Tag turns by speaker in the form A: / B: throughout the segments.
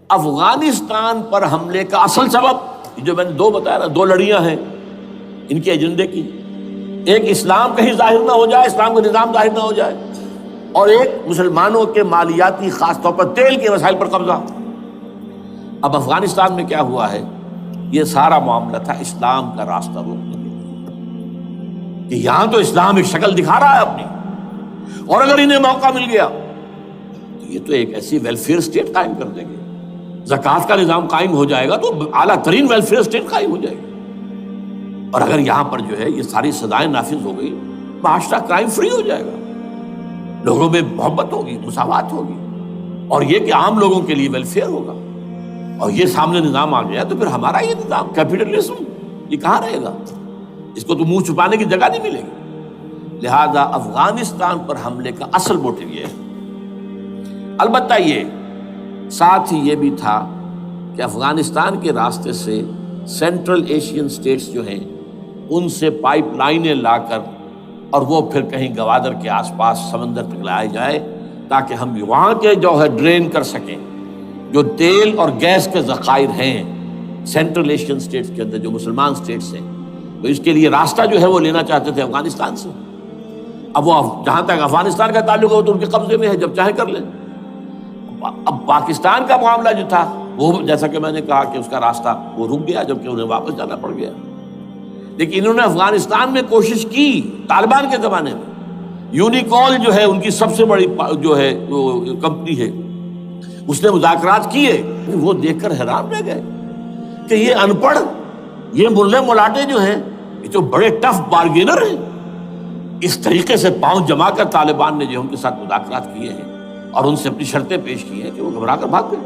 A: افغانستان پر حملے کا اصل سبب جو میں نے دو بتایا نا، دو لڑیاں ہیں ان کے ایجنڈے کی، ایک اسلام کہیں ظاہر نہ ہو جائے، اسلام کا نظام ظاہر نہ ہو جائے، اور ایک مسلمانوں کے مالیاتی خاص طور پر تیل کے وسائل پر قبضہ۔ اب افغانستان میں کیا ہوا ہے، یہ سارا معاملہ تھا اسلام کا راستہ روکنے کے لیے کہ یہاں تو اسلام ایک شکل دکھا رہا ہے اپنی، اور اگر انہیں موقع مل گیا تو یہ تو ایک ایسی ویلفیئر اسٹیٹ قائم کر دیں گے، زکوٰۃ کا نظام قائم ہو جائے گا تو اعلیٰ ترین ویلفیئر اسٹیٹ قائم ہو جائے گی، اور اگر یہاں پر جو ہے یہ ساری سزائیں نافذ ہو گئی، معاشرہ کرائم فری ہو جائے گا، لوگوں میں محبت ہوگی، مساوات ہوگی، اور یہ کہ عام لوگوں کے لیے ویلفیئر ہوگا، اور یہ سامنے نظام آ گیا تو پھر ہمارا یہ نظام کیپٹلزم یہ کہاں رہے گا، اس کو تو منہ چھپانے کی جگہ نہیں ملے گی۔ لہذا افغانستان پر حملے کا اصل موٹیو یہ ہے۔ البتہ یہ ساتھ ہی یہ بھی تھا کہ افغانستان کے راستے سے سینٹرل ایشین سٹیٹس جو ہیں ان سے پائپ لائنیں لا کر اور وہ پھر کہیں گوادر کے آس پاس سمندر تک لائے جائے تاکہ ہم وہاں کے جو ہے ڈرین کر سکیں جو تیل اور گیس کے ذخائر ہیں سینٹرل ایشین سٹیٹس کے اندر جو مسلمان سٹیٹس ہیں، تو اس کے لیے راستہ جو ہے وہ لینا چاہتے تھے افغانستان سے۔ اب وہ جہاں تک افغانستان کا تعلق ہے وہ تو ان کے قبضے میں ہے، جب چاہے کر لیں۔ اب پاکستان کا معاملہ جو تھا وہ جیسا کہ میں نے کہا کہ اس کا راستہ وہ رک گیا، جبکہ انہیں واپس جانا پڑ گیا۔ لیکن انہوں نے افغانستان میں کوشش کی، طالبان کے زمانے میں یونیکول جو ہے ان کی سب سے بڑی جو ہے وہ کمپنی ہے، اس نے مذاکرات کیے، وہ دیکھ کر حیران رہ گئے کہ یہ ان پڑھ، یہ ملے ملاٹے جو ہیں یہ تو بڑے ٹف بارگینر ہیں۔ اس طریقے سے پاؤں جما کر طالبان نے جو ان کے ساتھ مذاکرات کیے ہیں اور ان سے اپنی شرطیں پیش کی ہیں کہ وہ گھبرا کر بھاگ گئے۔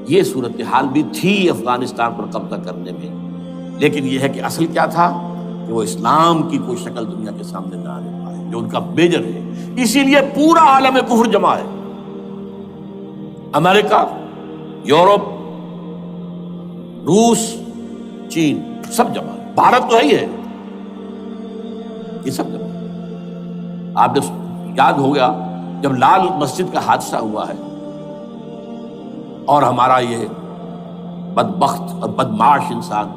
A: یہ صورتحال بھی تھی افغانستان پر قبضہ کرنے میں، لیکن یہ ہے کہ اصل کیا تھا کہ وہ اسلام کی کوئی شکل دنیا کے سامنے نہ آنے پائے، جو ان کا میجر ہے۔ اسی لیے پورا عالم کفر جمع ہے، امریکہ، یورپ، روس، چین، سب جمع ہے، بھارت تو ہے ہی ہے، یہ سب جمع ہے۔ آپ نے یاد ہوگا جب لال مسجد کا حادثہ ہوا ہے اور ہمارا یہ بدبخت اور بدمعاش انسان،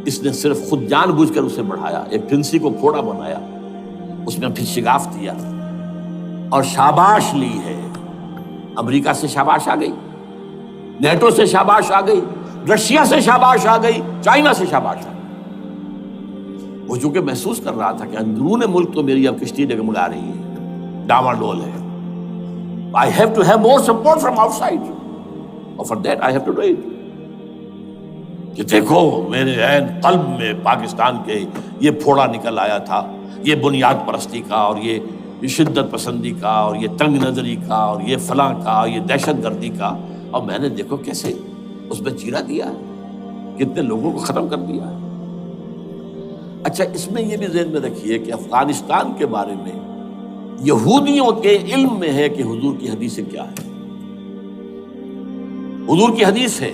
A: اس نے صرف خود جان بوجھ کر اسے بڑھایا، ایک پھنسی کو پھوڑا بنایا، اس میں پھر شگاف دیا اور شاباش لی ہے۔ امریکہ سے شاباش آ گئی، نیٹو سے شاباش آ گئی، رشیا سے شاباش آ گئی، چائنا سے شاباش آ گئی۔ وہ چونکہ محسوس کر رہا تھا کہ اندرون ملک تو میری اب کشتی ڈگمگا رہی ہے، ڈاواڈول ہے، I have to have more support from outside, اور for that I have to do it۔ کہ دیکھو میرے عین قلب میں پاکستان کے یہ پھوڑا نکل آیا تھا، یہ بنیاد پرستی کا اور یہ شدت پسندی کا اور یہ تنگ نظری کا اور یہ فلاں کا، یہ دہشت گردی کا، اور میں نے دیکھو کیسے اس میں چیرا دیا ہے، کتنے لوگوں کو ختم کر دیا ہے۔ اچھا، اس میں یہ بھی ذہن میں رکھیے کہ افغانستان کے بارے میں یہودیوں کے علم میں ہے کہ حضور کی حدیث کیا ہے۔ حضور کی حدیث ہے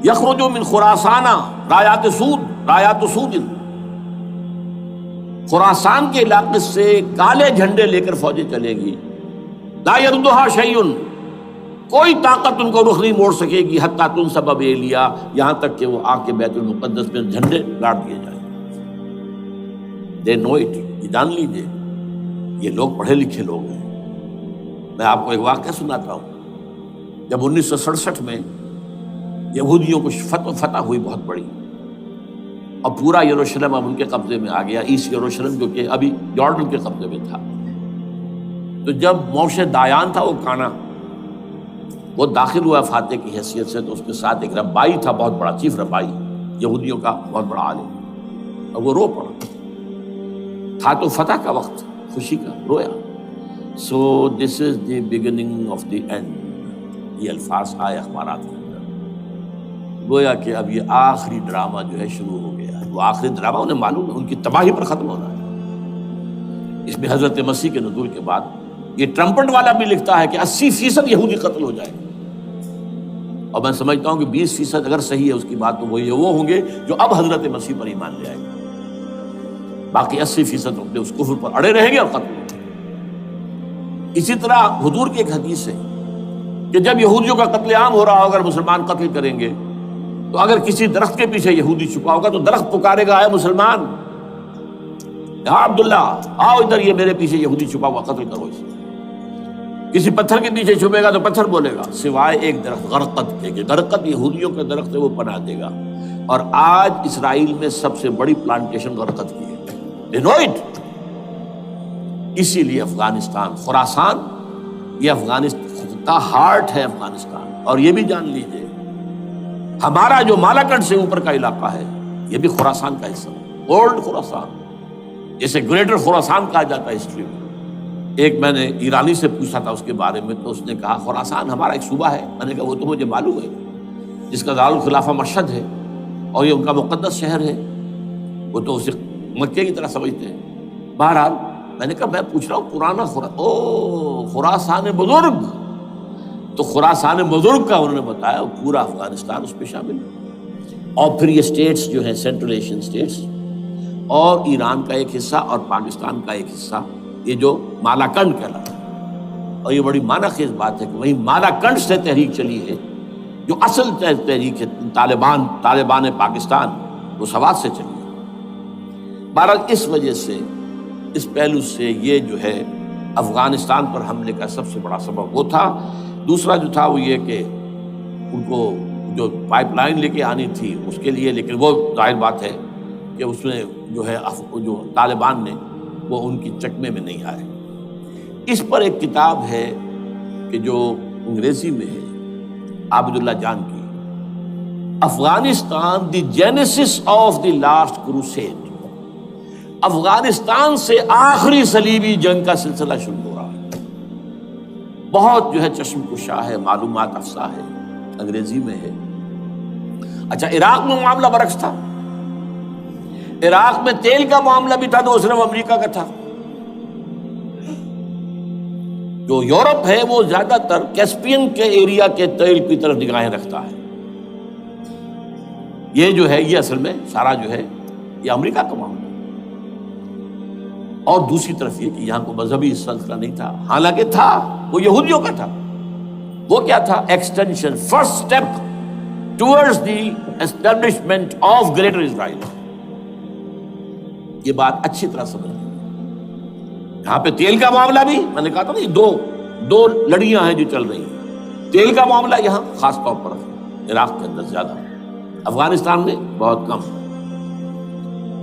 A: یخرج من خراسان رایات سود، خراسان کے علاقے سے کالے جھنڈے لے کر فوجیں چلے گی، لا یردھا شیء، کوئی طاقت ان کو رخ نہیں موڑ سکے گی، حتیٰ تنصب ایلیا، یہاں تک کہ وہ آ کے بیت المقدس میں جھنڈے گاڑ دیے جائیں۔ دے نو اٹ، یہ جان لیجیے یہ لوگ پڑھے لکھے لوگ ہیں۔ میں آپ کو ایک واقعہ سناتا ہوں۔ جب 1967 میں یہودیوں کو فتح ہوئی بہت بڑی، اور پورا یروشلم اب ان کے قبضے میں آ گیا، ایسٹ یروشلم جو کہ ابھی جارڈن کے قبضے میں تھا، تو جب موشے دایان تھا وہ کانا، وہ داخل ہوا فاتح کی حیثیت سے، تو اس کے ساتھ ایک ربائی تھا بہت بڑا، چیف ربائی یہودیوں کا بہت بڑا عالم، اور وہ رو پڑا۔ تھا تو فتح کا وقت، خوشی کا، رویا۔ So this is the beginning of the end, یہ الفاظ آئے اخبارات کے اندر، گویا کہ اب یہ آخری ڈرامہ جو ہے شروع ہو گیا ہے۔ وہ آخری ڈرامہ انہیں معلوم ہے، ان کی تباہی پر ختم ہونا ہے۔ اس میں حضرت مسیح کے نزول کے بعد یہ ٹرمپٹ والا بھی لکھتا ہے کہ 80% یہودی قتل ہو جائے گا، اور میں سمجھتا ہوں کہ 20% اگر صحیح ہے اس کی بات، تو وہ ہوں گے جو اب حضرت مسیح پر ایمان لے آئے گا، باقی 80% اپنے اس کفر پر اڑے رہیں گے اور قتل ہوں گے۔ اسی طرح حضور کی ایک حدیث ہے کہ جب یہودیوں کا قتل عام ہو رہا ہو، اگر مسلمان قتل کریں گے تو اگر کسی درخت کے پیچھے یہودی چھپا ہوگا تو درخت پکارے گا اے مسلمان، یا عبداللہ آؤ ادھر، یہ میرے پیچھے یہودی چھپا ہوا، قتل کرو اسے۔ کسی پتھر کے پیچھے چھپے گا تو پتھر بولے گا، سوائے ایک درخت غرقد کے، کہ غرقد یہودیوں کا درخت ہے، وہ پناہ دے گا۔ اور آج اسرائیل میں سب سے بڑی پلانٹیشن غرقد کی ہے، they know it۔ اسی لیے افغانستان، خراسان، یہ افغانستان کا ہارٹ ہے افغانستان۔ اور یہ بھی جان لیجئے ہمارا جو مالاکنڈ سے اوپر کا علاقہ ہے یہ بھی خراسان کا حصہ ہے، اولڈ خراسان، جسے گریٹر خراسان کہا جاتا ہے ہسٹری میں۔ ایک میں نے ایرانی سے پوچھا تھا اس کے بارے میں، تو اس نے کہا خراسان ہمارا ایک صوبہ ہے۔ میں نے کہا وہ تو مجھے معلوم ہے، جس کا دارالخلافہ مشہد ہے اور یہ ان کا مقدس شہر ہے، وہ تو اسے مکے کی طرح سمجھتے ہیں۔ بہرحال میں نے کہا میں پوچھ رہا ہوں پرانا خراسان بزرگ، تو خراسان بزرگ کا انہوں نے بتایا وہ پورا افغانستان اس پہ شامل ہے۔ اور پھر یہ اسٹیٹس جو ہیں سینٹرل ایشین اسٹیٹس اور ایران کا ایک حصہ اور پاکستان کا ایک حصہ، یہ جو مالاکنڈ کہلاتا ہے۔ اور یہ بڑی معنی خیز بات ہے کہ وہیں مالاکنڈ سے تحریک چلی ہے، جو اصل تحریک ہے طالبان پاکستان، وہ سوات سے چلی ہے۔ بہرحال اس وجہ سے، اس پہلو سے یہ جو ہے افغانستان پر حملے کا سب سے بڑا سبب وہ تھا۔ دوسرا جو تھا وہ یہ کہ ان کو جو پائپ لائن لے کے آنی تھی اس کے لیے، لیکن وہ ظاہر بات ہے کہ اس میں جو ہے جو طالبان نے وہ ان کی چکمے میں نہیں آئے۔ اس پر ایک کتاب ہے کہ جو انگریزی میں ہے عابد اللہ جان کی، Afghanistan the genesis of the last crusade, Afghanistan سے آخری صلیبی جنگ کا سلسلہ شروع ہو رہا ہے۔ بہت جو ہے چشم کشا ہے، معلومات افزا ہے، انگریزی میں ہے۔ اچھا، عراق میں معاملہ برعکس تھا۔ عراق میں تیل کا معاملہ بھی تھا تو وہ صرف امریکہ کا تھا۔ جو یورپ ہے وہ زیادہ تر کیسپین کے ایریا کے تیل کی طرف نگاہیں رکھتا ہے۔ یہ جو ہے یہ اصل میں سارا جو ہے یہ امریکہ کا معاملہ ہے۔ اور دوسری طرف یہ کہ یہاں کو مذہبی سلسلہ نہیں تھا، حالانکہ تھا، وہ یہودیوں کا تھا۔ وہ کیا تھا؟ Extension, first step towards the establishment of greater Israel. یہ بات اچھی طرح سمجھ لیں۔ یہاں پہ تیل کا معاملہ بھی، میں نے کہا تھا نا، دو لڑیاں ہیں جو چل رہی ہیں۔ تیل کا معاملہ یہاں خاص طور پر ہے، عراق کے اندر زیادہ، افغانستان میں بہت کم۔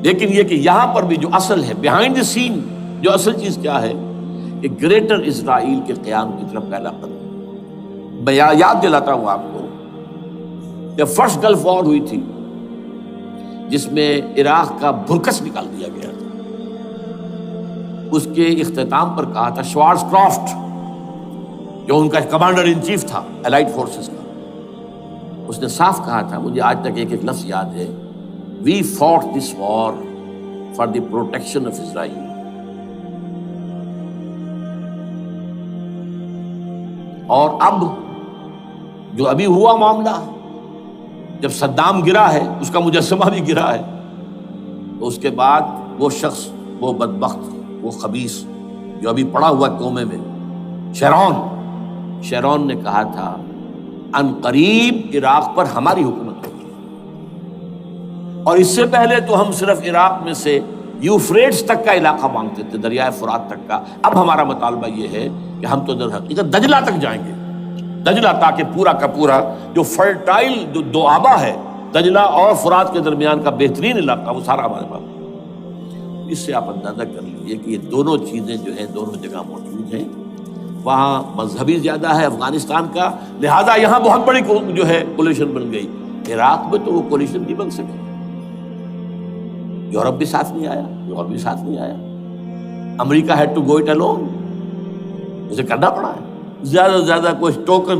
A: لیکن یہ کہ یہاں پر بھی جو اصل ہے بیہائنڈ دی سین، جو اصل چیز کیا ہے کہ گریٹر اسرائیل کے قیام کی طرف پہلا قدم۔ میں یاد دلاتا ہوں آپ کو کہ فرسٹ گلف وار ہوئی تھی جس میں عراق کا بھرکس نکال دیا گیا تھا۔ اس کے اختتام پر کہا تھا شوارز کرافٹ، جو ان کا کمانڈر ان چیف تھا الائٹ فورسز کا، اس نے صاف کہا تھا، مجھے آج تک ایک ایک لفظ یاد ہے، We fought this war for the protection of Israel. اور اب جو ابھی ہوا معاملہ، جب صدام گرا ہے، اس کا مجسمہ بھی گرا ہے، تو اس کے بعد وہ شخص، وہ بدبخت، وہ خبیث جو ابھی پڑا ہوا کومے میں، شیرون نے کہا تھا ان قریب عراق پر ہماری حکومت ہوگی۔ اور اس سے پہلے تو ہم صرف عراق میں سے یوفریٹس تک کا علاقہ مانگتے تھے، دریائے فرات تک کا۔ اب ہمارا مطالبہ یہ ہے کہ ہم تو در حقیقت دجلہ تک جائیں گے، دجلہ، تاکہ پورا کا پورا جو فرٹائل جو دو آبا ہے دجلہ اور فرات کے درمیان کا بہترین علاقہ، وہ سارا ہمارے پاس۔ اس سے آپ اندازہ کر لیجیے کہ یہ دونوں چیزیں جو ہیں دونوں جگہ موجود ہیں۔ وہاں مذہبی زیادہ ہے افغانستان کا، لہذا یہاں بہت بڑی جو ہے کولیشن بن گئی۔ عراق میں تو وہ کولیشن نہیں بن سکی، یورپ بھی ساتھ نہیں آیا، یورپ بھی ساتھ نہیں آیا، امریکہ had to go it alone, اسے کرنا پڑا ہے۔ زیادہ سے زیادہ کوئی ٹوکن،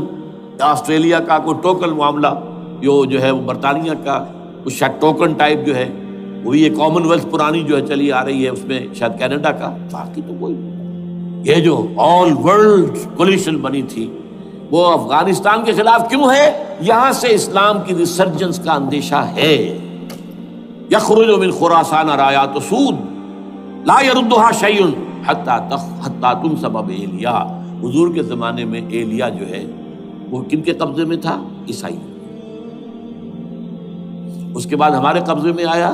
A: آسٹریلیا کا کوئی ٹوکن معاملہ جو ہے وہ برطانیہ کا کچھ شاید ٹوکن ٹائپ جو ہے، وہی یہ کامن ویلتھ پرانی جو ہے چلی آ رہی ہے، اس میں شاید کینیڈا کا، باقی تو کوئی نہیں۔ یہ جو آل ورلڈ کولیشن بنی تھی وہ افغانستان کے خلاف کیوں ہے؟ یہاں سے اسلام کی ریسرجنس کا اندیشہ ہے۔ یخرج من خراسان رایات سود لا یردها شیء حتی تنصب بایلیا۔ حضور کے زمانے میں ایلیا جو ہے وہ کن کے قبضے میں تھا؟ عیسائی. اس کے بعد ہمارے قبضے میں آیا،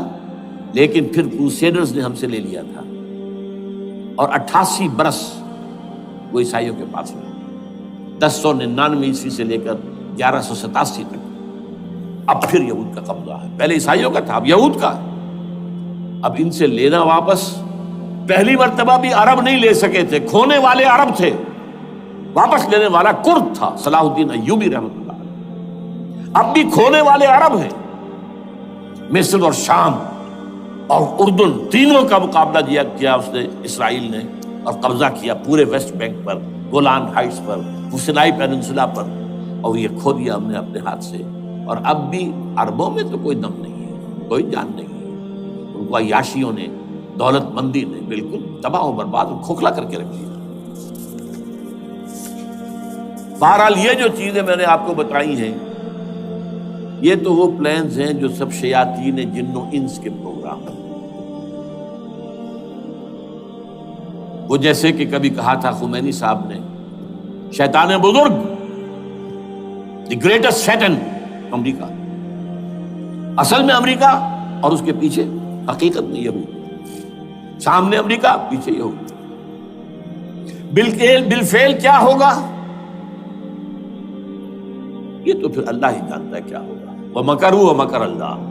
A: لیکن پھر کروسیڈرز نے ہم سے لے لیا تھا، اور 88 برس وہ عیسائیوں کے پاس رہے، 1099 عیسوی سے لے کر 1187 تک. اب پھر یہود کا قبضہ ہے. پہلے عیسائیوں کا تھا، اب یہود کا ہے. اب ان سے لینا واپس. پہلی مرتبہ بھی عرب نہیں لے سکے تھے، کھونے والے عرب تھے، واپس لینے والا کرد تھا، صلاح الدین ایوبی رحمۃ اللہ علیہ. اب بھی کھونے والے عرب ہیں. مصر اور شام اور اردن تینوں کا مقابلہ کیا اس نے، اسرائیل نے، اور قبضہ کیا پورے ویسٹ بینک پر، گولان ہائٹس پر، سینائی پیننسولا پر، اور یہ کھو دیا ہم نے اپنے ہاتھ سے. اور اب بھی عربوں میں تو کوئی دم نہیں ہے، کوئی جان نہیں ہے. ان کو عیاشیوں نے، دولت مندی نے بالکل تباہ و برباد اور کھوکھلا کر کے رکھ دیا. بہرحال یہ جو چیزیں میں نے آپ کو بتائی ہیں، یہ تو وہ پلانز ہیں جو سب شیاطین جن و انس کے پروگرام ہیں. وہ جیسے کہ کبھی کہا تھا خمینی صاحب نے، شیطان بزرگ، دی گریٹسٹ شیطن، امریکہ. اصل میں امریکہ، اور اس کے پیچھے حقیقت میں یہود. سامنے امریکہ، پیچھے یہود. بالفعل کیا ہوگا یہ تو پھر اللہ ہی جانتا ہے کیا ہوگا. وَمَكَرُوا وَمَكَرَ اللَّهُ.